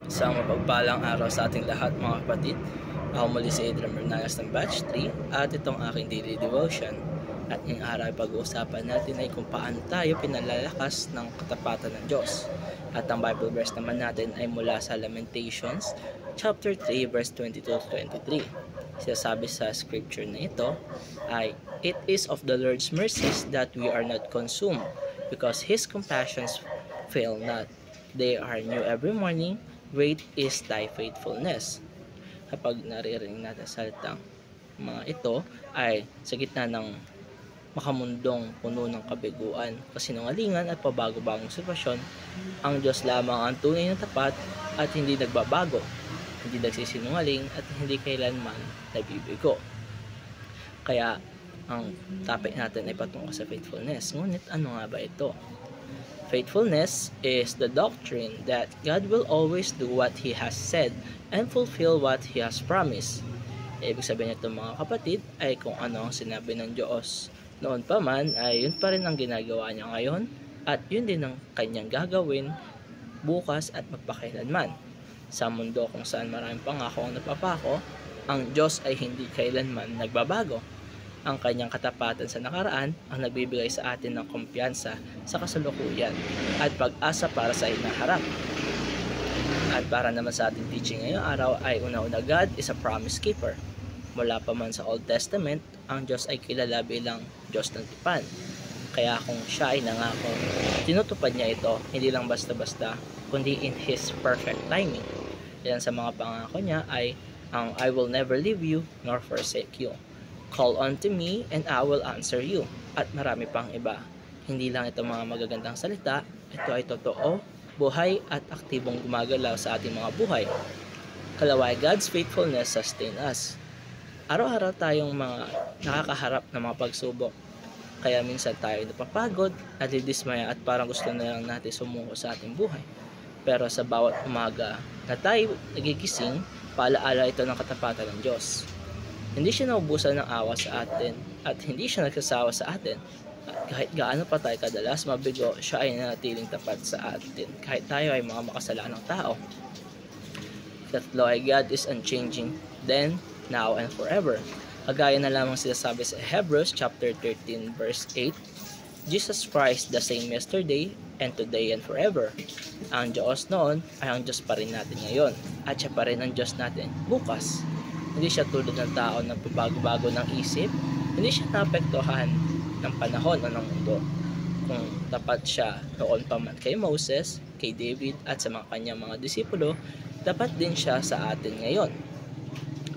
Isang mapagpalang araw sa ating lahat mga kapatid. Ako muli si Adrian Bernales ng Batch 3 at itong aking daily devotion. At ngayong araw ay pag-uusapan natin ay kung paano tayo pinalalakas ng katapatan ng Diyos. At ang Bible verse naman natin ay mula sa Lamentations chapter 3 verse 22-23. Sinasabi sa scripture na ito ay, "It is of the Lord's mercies that we are not consumed, because His compassions fail not. They are new every morning. Great is thy faithfulness." Kapag naririnig natin salitang mga ito ay sa gitna ng makamundong puno ng kabiguan, kasinungalingan at pabago-bagong sitwasyon, ang Diyos lamang ang tunay na tapat at hindi nagbabago, hindi nagsisinungaling at hindi kailanman nabibigo. Kaya ang topic natin ay patungkol sa faithfulness. Ngunit ano nga ba ito? Faithfulness is the doctrine that God will always do what He has said and fulfill what He has promised. Ibig sabihin nito mga kapatid ay kung ano ang sinabi ng Diyos noon pa man ay yun pa rin ang ginagawa niya ngayon at yun din ang kanyang gagawin bukas at magpakailanman. Sa mundo kung saan maraming pangako ang napapako, ang Diyos ay hindi kailanman nagbabago. Ang kanyang katapatan sa nakaraan ang nagbibigay sa atin ng kumpiyansa sa kasalukuyan at pag-asa para sa hinaharap. At para naman sa ating teaching ngayong araw ay una-una, God is a promise keeper. Mula pa man sa Old Testament, ang Diyos ay kilala bilang Diyos ng tipan. Kaya kung siya ay nangako, tinutupad niya ito hindi lang basta-basta, kundi in His perfect timing. Yan sa mga pangako niya ay ang I will never leave you nor forsake you. Call unto me and I will answer you. At marami pang iba. Hindi lang ito mga magagandang salita, ito ay totoo, buhay at aktibong gumagalaw sa ating mga buhay. Kalaway, God's faithfulness sustain us. Araw-araw tayong mga nakakaharap ng mga pagsubok. Kaya minsan tayo napapagod, nadidismaya at parang gusto na lang natin sumuko sa ating buhay. Pero sa bawat umaga na tayo nagigising, paalaala ito ng katapatan ng Diyos. Hindi siya naubusan ng awa sa atin at hindi siya nagsasawa sa atin. At kahit gaano pa tayo kadalas mabigo, siya ay nanatiling tapat sa atin kahit tayo ay mga makasalanang tao. Tatlo ay God is unchanging then, now, and forever. Kagaya na lamang sinasabi sa Hebrews chapter 13 verse 8, Jesus Christ the same yesterday and today and forever. Ang Diyos noon ay ang Diyos pa rin natin ngayon at siya pa rin ang Diyos natin bukas. Hindi siya tulad ng tao na pabago-bago ng isip. Hindi siya naapektuhan ng panahon o ng mundo. Kung tapat siya noon pa man kay Moses, kay David at sa mga kanyang mga disipulo, dapat din siya sa atin ngayon.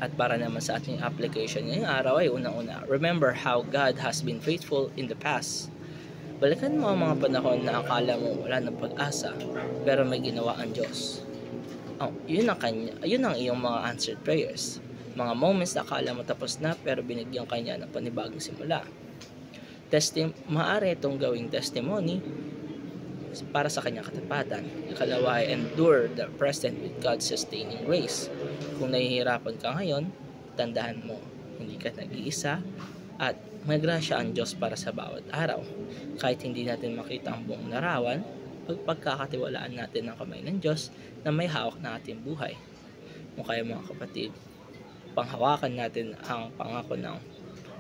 At para naman sa ating application ngayong araw ay unang-una, remember how God has been faithful in the past. Balikan mo ang mga panahon na akala mo wala ng pag-asa, pero may ginawa ang Diyos. Yun ang iyong mga answered prayers. Mga moments na akala mo tapos na pero binigyan kanya ng panibagong simula. Maaari itong gawing testimony para sa kanyang katapatan. Ikalawa ay endure the present with God's sustaining grace. Kung nahihirapan ka ngayon, tandaan mo, hindi ka nag-iisa at may grasya ang Diyos para sa bawat araw. Kahit hindi natin makita ang buong larawan, pagkakatiwalaan natin ang kamay ng Diyos na may hawak na ating buhay. Kung kaya mga kapatid, panghawakan natin ang pangako ng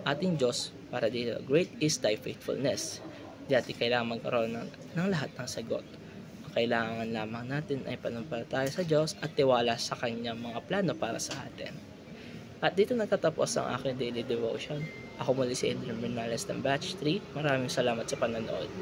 ating Diyos para dito. Great is thy faithfulness. Di natin kailangan magkaroon ng lahat ng sagot. Ang kailangan lamang natin ay panampalataya sa Diyos at tiwala sa kanyang mga plano para sa atin. At dito nagtatapos ang aking daily devotion. Ako muli si Adrian Bernales ng Batch 3. Maraming salamat sa panonood.